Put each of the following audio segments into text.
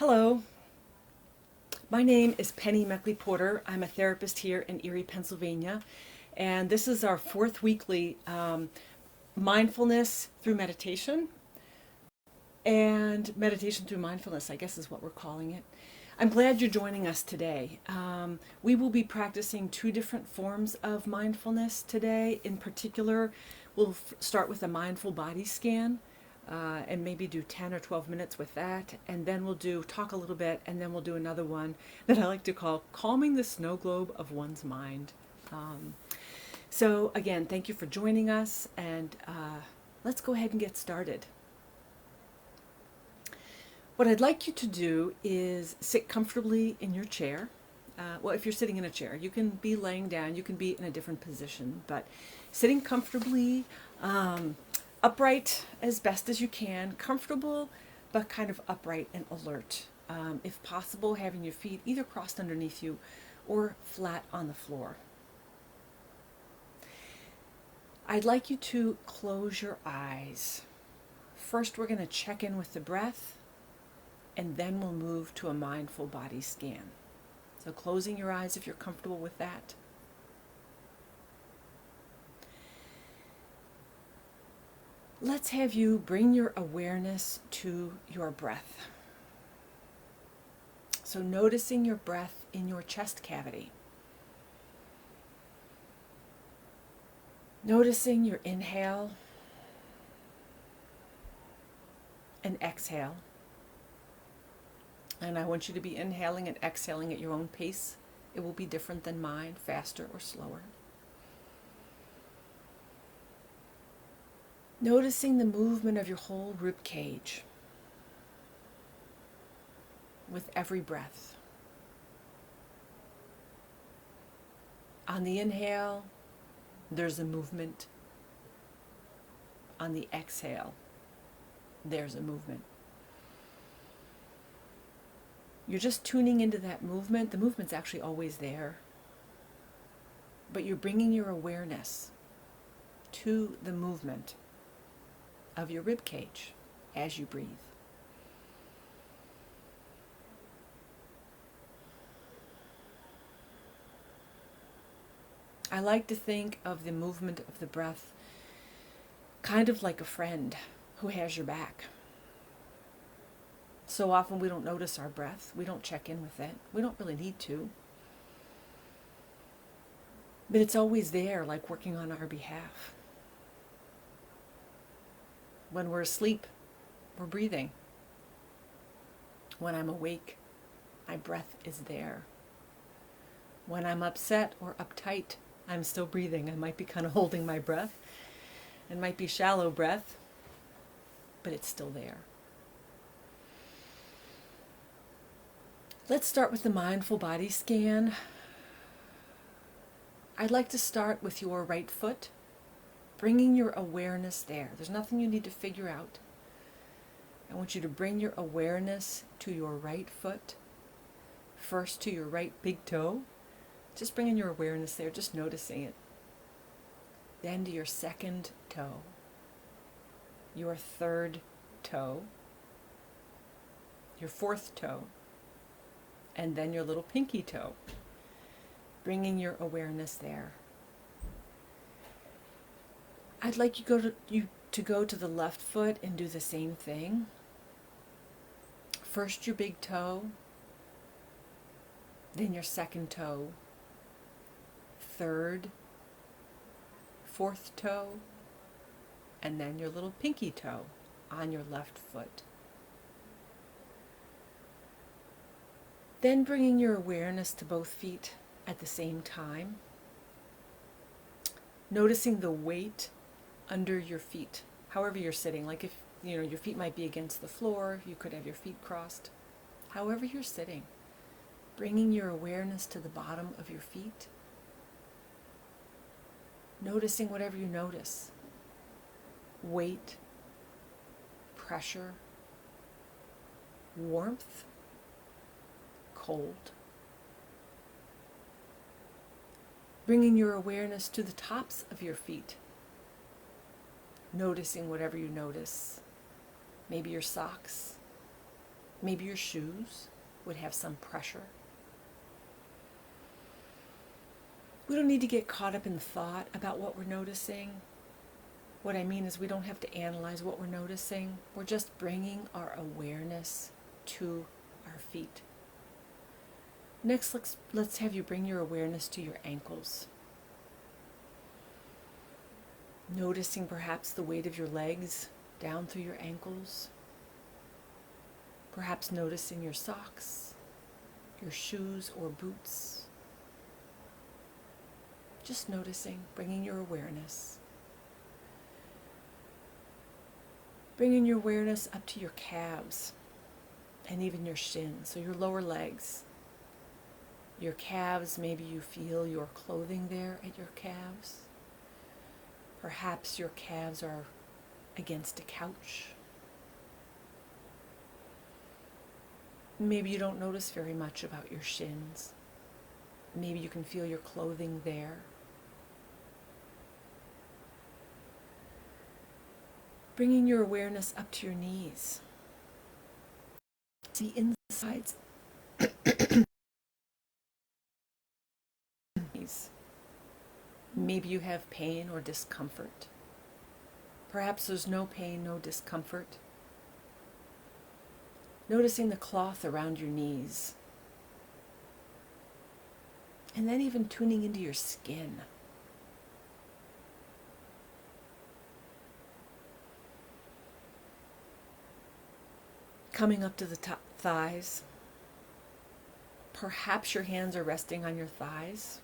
Hello, my name is Penny Meckley Porter. I'm a therapist here in Erie, Pennsylvania, and this is our fourth weekly mindfulness through meditation, and meditation through mindfulness, I guess is what we're calling it. I'm glad you're joining us today. We will be practicing two different forms of mindfulness today. In particular, we'll start with a mindful body scan. And maybe do 10 or 12 minutes with that, and then we'll talk a little bit, and then we'll do another one that I like to call calming the snow globe of one's mind. So again, thank you for joining us, and let's go ahead and get started. What I'd like you to do is sit comfortably in your chair. Well, if you're sitting in a chair, you can be laying down, you can be in a different position, but sitting comfortably, upright as best as you can, comfortable, but kind of upright and alert. If possible, having your feet either crossed underneath you or flat on the floor. I'd like you to close your eyes. First, we're going to check in with the breath, and then we'll move to a mindful body scan. So closing your eyes if you're comfortable with that. Let's have you bring your awareness to your breath. So noticing your breath in your chest cavity. Noticing your inhale and exhale. And I want you to be inhaling and exhaling at your own pace. It will be different than mine, faster or slower. Noticing the movement of your whole rib cage with every breath. On the inhale, there's a movement. On the exhale, there's a movement. You're just tuning into that movement. The movement's actually always there, but you're bringing your awareness to the movement of your rib cage as you breathe. I like to think of the movement of the breath kind of like a friend who has your back. So often we don't notice our breath. We don't check in with it. We don't really need to. But it's always there, like working on our behalf. When we're asleep, we're breathing. When I'm awake, my breath is there. When I'm upset or uptight, I'm still breathing. I might be kind of holding my breath. It might be shallow breath, but it's still there. Let's start with the mindful body scan. I'd like to start with your right foot, bringing your awareness there. There's nothing you need to figure out. I want you to bring your awareness to your right foot, first to your right big toe. Just bringing your awareness there, just noticing it. Then to your second toe, your third toe, your fourth toe, and then your little pinky toe. Bringing your awareness there. I'd like you to go to the left foot and do the same thing. First your big toe, then your second toe, third, fourth toe, and then your little pinky toe on your left foot. Then bringing your awareness to both feet at the same time. Noticing the weight under your feet, however you're sitting. Like if your feet might be against the floor, you could have your feet crossed. However you're sitting, bringing your awareness to the bottom of your feet. Noticing whatever you notice. Weight, pressure, warmth, cold. Bringing your awareness to the tops of your feet. Noticing whatever you notice. Maybe your socks, Maybe your shoes would have some pressure. We don't need to get caught up in thought about what we're noticing. What I mean is we don't have to analyze what we're noticing. We're just bringing our awareness to our feet. Next, let's have you bring your awareness to your ankles. Noticing perhaps the weight of your legs down through your ankles. Perhaps noticing your socks, your shoes or boots. Just noticing, bringing your awareness. Bringing your awareness up to your calves and even your shins, so your lower legs. Your calves, maybe you feel your clothing there at your calves. Perhaps your calves are against a couch. Maybe you don't notice very much about your shins. Maybe you can feel your clothing there. Bringing your awareness up to your knees. See insides. Maybe you have pain or discomfort. Perhaps there's no pain, no discomfort. Noticing the cloth around your knees. And then even tuning into your skin. Coming up to the top thighs. Perhaps your hands are resting on your thighs.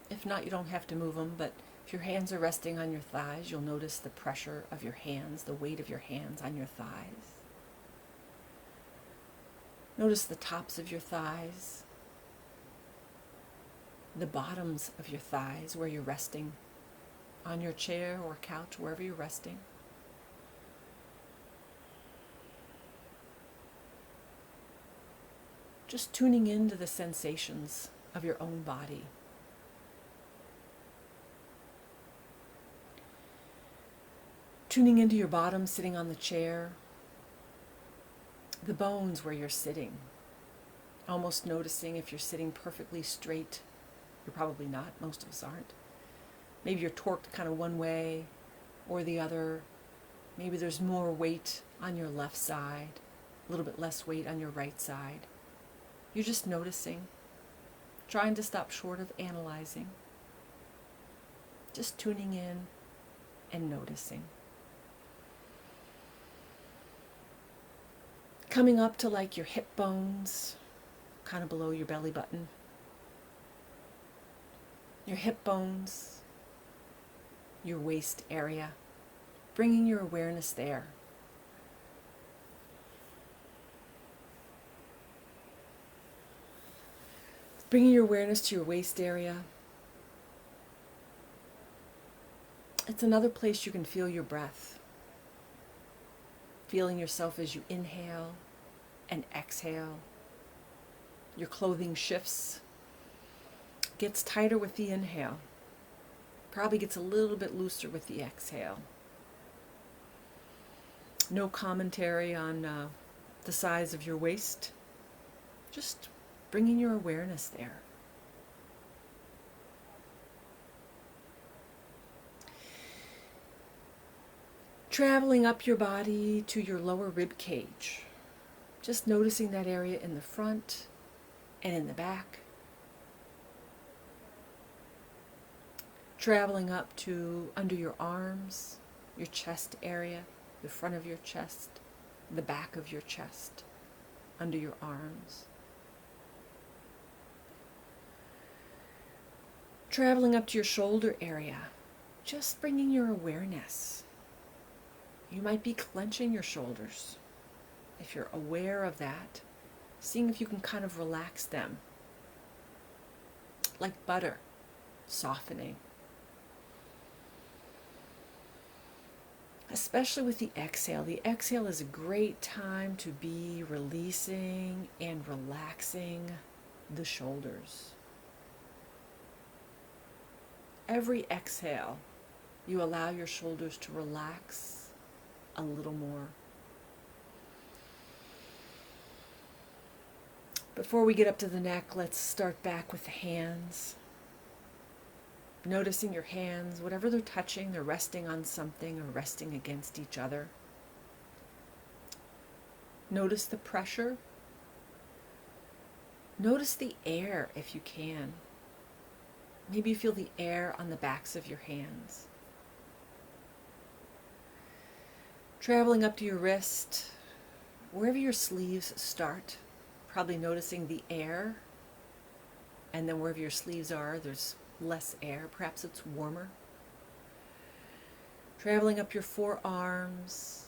If not, you don't have to move them, but if your hands are resting on your thighs, you'll notice the pressure of your hands, the weight of your hands on your thighs. Notice the tops of your thighs, the bottoms of your thighs where you're resting, on your chair or couch, wherever you're resting. Just tuning into the sensations of your own body. Tuning into your bottom sitting on the chair, the bones where you're sitting, almost noticing if you're sitting perfectly straight. You're probably not, most of us aren't. Maybe you're torqued kind of one way or the other. Maybe there's more weight on your left side, a little bit less weight on your right side. You're just noticing, trying to stop short of analyzing. Just tuning in and noticing. Coming up to like your hip bones, kind of below your belly button. Your hip bones, your waist area, bringing your awareness there. Bringing your awareness to your waist area. It's another place you can feel your breath. Feeling yourself as you inhale and exhale. Your clothing shifts, gets tighter with the inhale, probably gets a little bit looser with the exhale. No commentary on the size of your waist, just bringing your awareness there. Traveling up your body to your lower rib cage. Just noticing that area in the front and in the back. Traveling up to under your arms, your chest area, the front of your chest, the back of your chest, under your arms. Traveling up to your shoulder area, just bringing your awareness. You might be clenching your shoulders. If you're aware of that, seeing if you can kind of relax them. Like butter, softening. Especially with the exhale. The exhale is a great time to be releasing and relaxing the shoulders. Every exhale, you allow your shoulders to relax a little more. Before we get up to the neck, let's start back with the hands. Noticing your hands, whatever they're touching, they're resting on something or resting against each other. Notice the pressure. Notice the air if you can. Maybe you feel the air on the backs of your hands. Traveling up to your wrist, wherever your sleeves start, probably noticing the air. And then wherever your sleeves are, there's less air. Perhaps it's warmer. Traveling up your forearms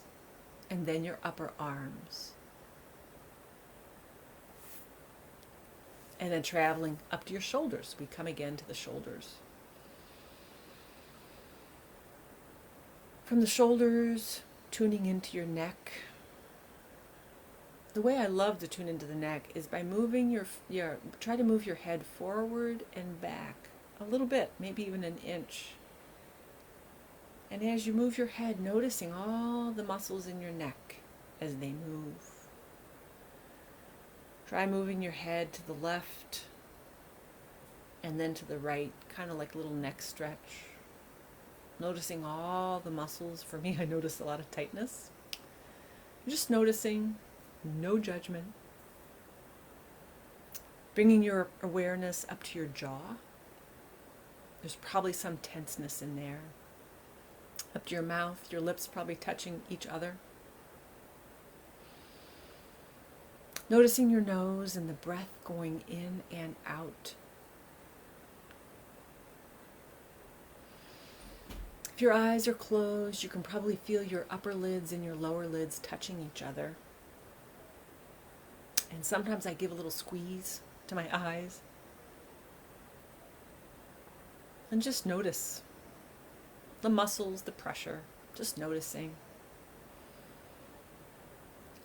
and then your upper arms. And then traveling up to your shoulders. We come again to the shoulders. From the shoulders, tuning into your neck. The way I love to tune into the neck is by moving try to move your head forward and back a little bit, maybe even an inch. And as you move your head, noticing all the muscles in your neck as they move. Try moving your head to the left and then to the right, kind of like a little neck stretch. Noticing all the muscles. For me, I notice a lot of tightness. Just noticing, no judgment. Bringing your awareness up to your jaw. There's probably some tenseness in there. Up to your mouth, your lips probably touching each other. Noticing your nose and the breath going in and out. If your eyes are closed, you can probably feel your upper lids and your lower lids touching each other. And sometimes I give a little squeeze to my eyes. And just notice the muscles, the pressure, just noticing.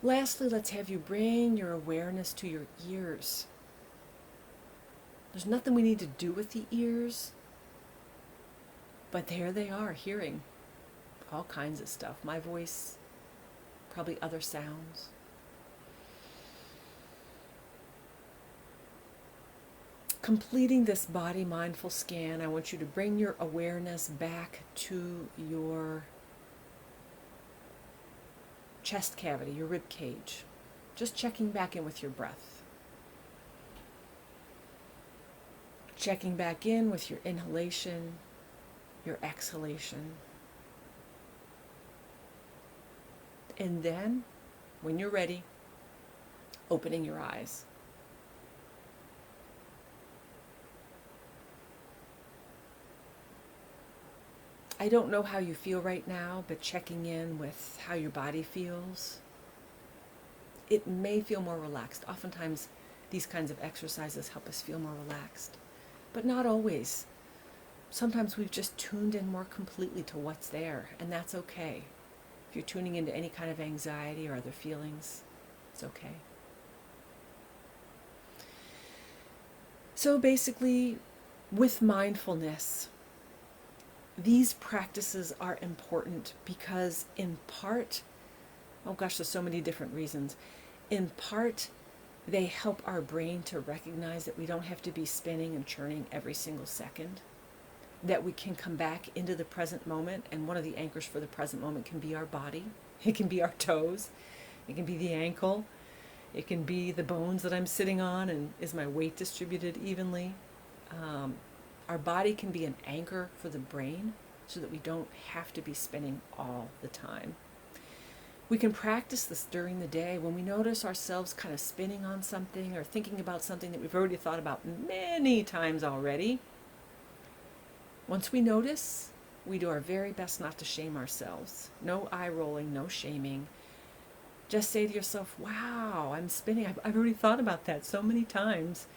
Lastly, let's have you bring your awareness to your ears. There's nothing we need to do with the ears, but there they are, hearing all kinds of stuff. My voice, probably other sounds. Completing this body mindful scan, I want you to bring your awareness back to your chest cavity, your rib cage. Just checking back in with your breath. Checking back in with your inhalation, your exhalation. And then, when you're ready, opening your eyes. I don't know how you feel right now, but checking in with how your body feels, it may feel more relaxed. Oftentimes, these kinds of exercises help us feel more relaxed, but not always. Sometimes we've just tuned in more completely to what's there, and that's okay. If you're tuning into any kind of anxiety or other feelings, it's okay. So basically, with mindfulness, these practices are important because in part, oh gosh, there's so many different reasons. In part, they help our brain to recognize that we don't have to be spinning and churning every single second, that we can come back into the present moment, and one of the anchors for the present moment can be our body. It can be our toes. It can be the ankle. It can be the bones that I'm sitting on, and is my weight distributed evenly? Our body can be an anchor for the brain so that we don't have to be spinning all the time. We can practice this during the day when we notice ourselves kind of spinning on something or thinking about something that we've already thought about many times already. Once we notice, we do our very best not to shame ourselves. No eye rolling, no shaming. Just say to yourself, wow, I'm spinning. I've already thought about that so many times.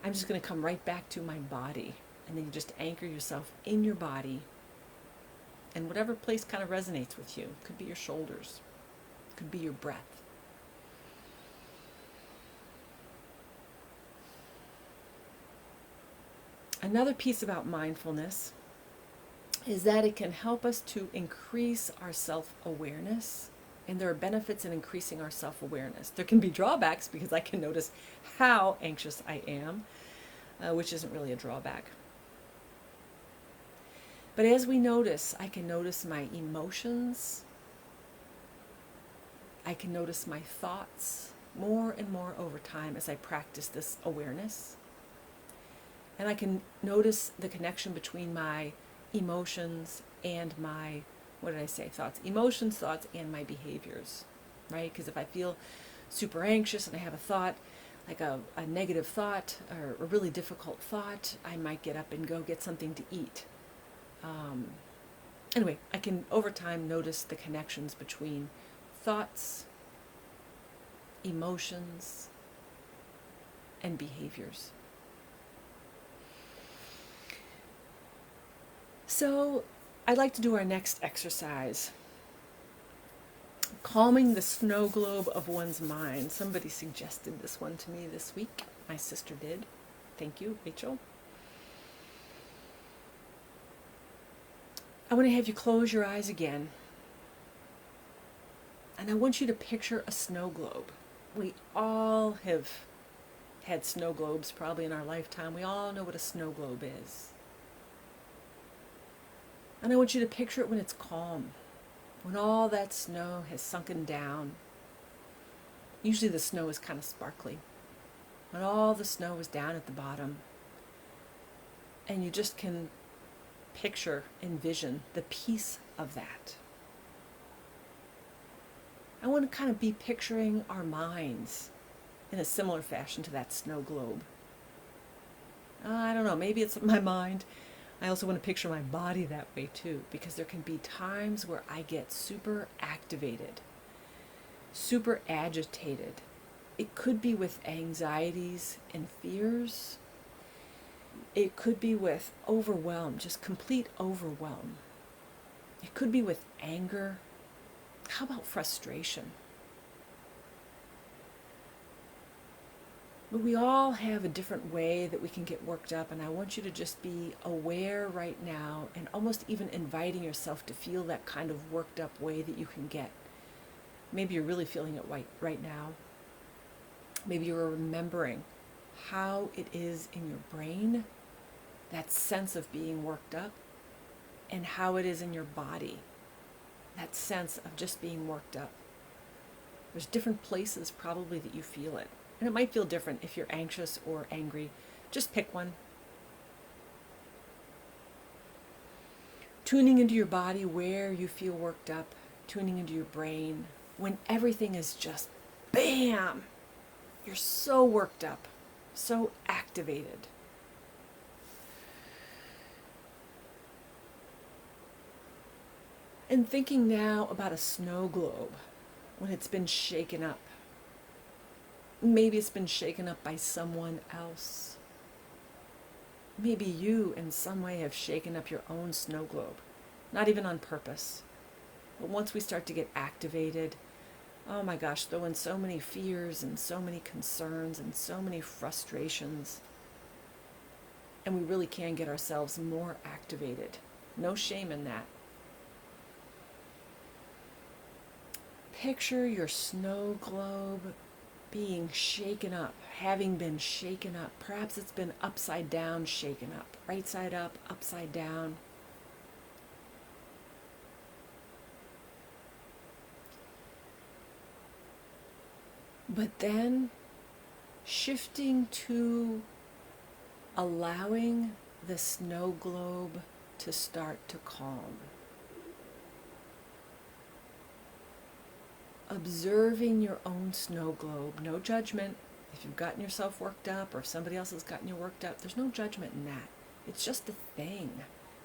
I'm just going to come right back to my body. And then you just anchor yourself in your body. And whatever place kind of resonates with you. It could be your shoulders. It could be your breath. Another piece about mindfulness is that it can help us to increase our self-awareness And there are benefits in increasing our self-awareness. There can be drawbacks because I can notice how anxious I am, which isn't really a drawback. But as we notice, I can notice my emotions. I can notice my thoughts more and more over time as I practice this awareness. And I can notice the connection between my emotions and my, thoughts. Emotions, thoughts, and my behaviors, right? Because if I feel super anxious and I have a thought, like a negative thought or a really difficult thought, I might get up and go get something to eat. Anyway, I can over time notice the connections between thoughts, emotions, and behaviors. So I'd like to do our next exercise, calming the snow globe of one's mind. Somebody suggested this one to me this week. My sister did. Thank you, Rachel. I want to have you close your eyes again. And I want you to picture a snow globe. We all have had snow globes probably in our lifetime. We all know what a snow globe is. And I want you to picture it when it's calm, when all that snow has sunken down. Usually the snow is kind of sparkly. When all the snow is down at the bottom. And you just can picture, envision the peace of that. I want to kind of be picturing our minds in a similar fashion to that snow globe. I don't know, maybe it's my mind. I also want to picture my body that way too, because there can be times where I get super activated, super agitated. It could be with anxieties and fears. It could be with overwhelm, just complete overwhelm. It could be with anger. How about frustration? But we all have a different way that we can get worked up, and I want you to just be aware right now and almost even inviting yourself to feel that kind of worked up way that you can get. Maybe you're really feeling it right now. Maybe you're remembering how it is in your brain, that sense of being worked up, and how it is in your body, that sense of just being worked up. There's different places probably that you feel it. And it might feel different if you're anxious or angry. Just pick one. Tuning into your body where you feel worked up, tuning into your brain, when everything is just bam, you're so worked up, so activated. And thinking now about a snow globe when it's been shaken up. Maybe it's been shaken up by someone else. Maybe you in some way have shaken up your own snow globe, not even on purpose. But once we start to get activated, oh my gosh, throw in so many fears and so many concerns and so many frustrations. And we really can get ourselves more activated. No shame in that. Picture your snow globe being shaken up, having been shaken up. Perhaps it's been upside down shaken up, right side up, upside down. But then shifting to allowing the snow globe to start to calm. Observing your own snow globe, no judgment. If you've gotten yourself worked up or if somebody else has gotten you worked up, there's no judgment in that. It's just a thing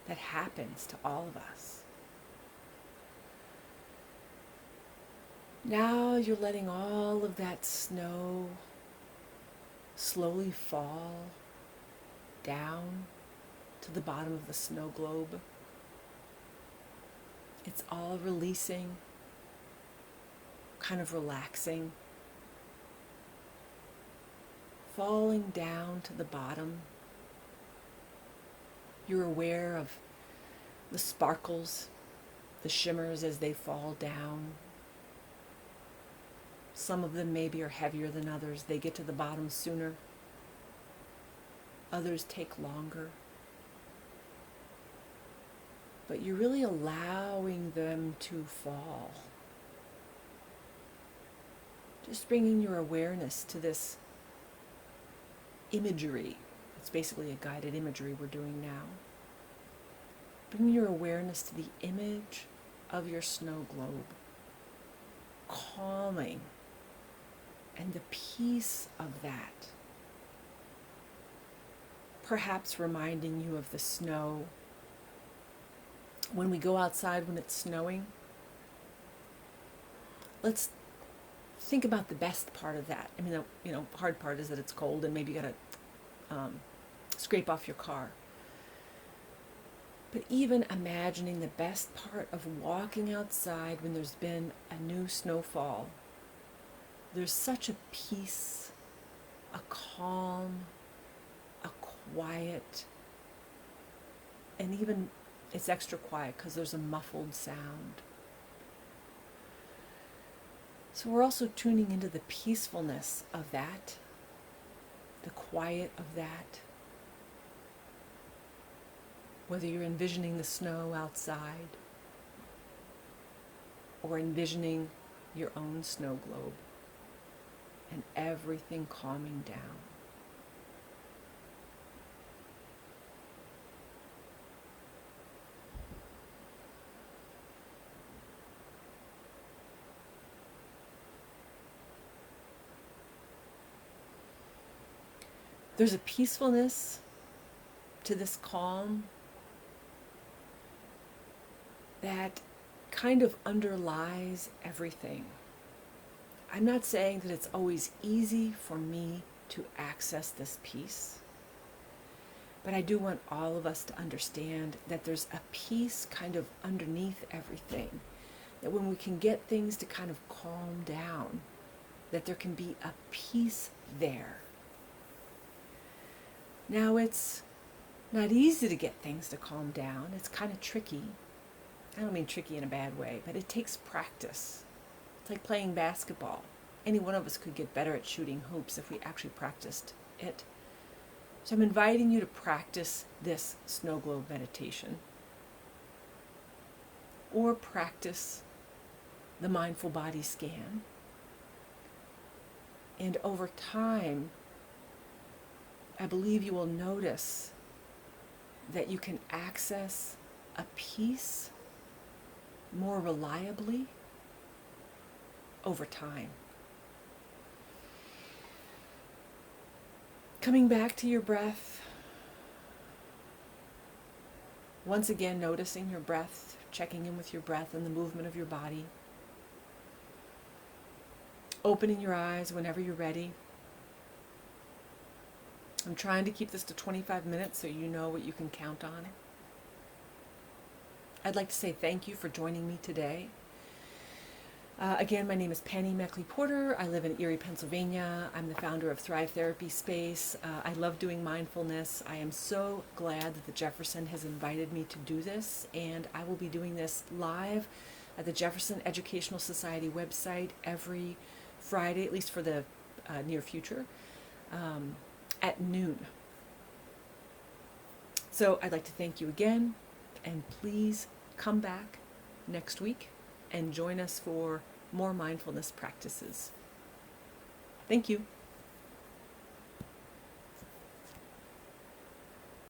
that happens to all of us. Now you're letting all of that snow slowly fall down to the bottom of the snow globe. It's all releasing, kind of relaxing, falling down to the bottom. You're aware of the sparkles, the shimmers as they fall down. Some of them maybe are heavier than others. They get to the bottom sooner. Others take longer. But you're really allowing them to fall. Just bringing your awareness to this imagery. It's basically a guided imagery we're doing now. Bring your awareness to the image of your snow globe, calming, and the peace of that. Perhaps reminding you of the snow. When we go outside when it's snowing, let's think about the best part of that. I mean, the hard part is that it's cold and maybe you gotta scrape off your car. But even imagining the best part of walking outside when there's been a new snowfall, there's such a peace, a calm, a quiet, and even it's extra quiet because there's a muffled sound. So we're also tuning into the peacefulness of that, the quiet of that. Whether you're envisioning the snow outside or envisioning your own snow globe and everything calming down. There's a peacefulness to this calm that kind of underlies everything. I'm not saying that it's always easy for me to access this peace, but I do want all of us to understand that there's a peace kind of underneath everything, that when we can get things to kind of calm down, that there can be a peace there. Now, it's not easy to get things to calm down. It's kind of tricky. I don't mean tricky in a bad way, but it takes practice. It's like playing basketball. Any one of us could get better at shooting hoops if we actually practiced it. So I'm inviting you to practice this snow globe meditation, or practice the mindful body scan. And over time, I believe you will notice that you can access a peace more reliably over time. Coming back to your breath. Once again, noticing your breath, checking in with your breath and the movement of your body. Opening your eyes whenever you're ready. I'm trying to keep this to 25 minutes so you know what you can count on. I'd like to say thank you for joining me today. Again, my name is Penny Meckley-Porter. I live in Erie, Pennsylvania. I'm the founder of Thrive Therapy Space. I love doing mindfulness. I am so glad that the Jefferson has invited me to do this, and I will be doing this live at the Jefferson Educational Society website every Friday, at least for the near future, at noon. So I'd like to thank you again, and please come back next week and join us for more mindfulness practices. Thank you.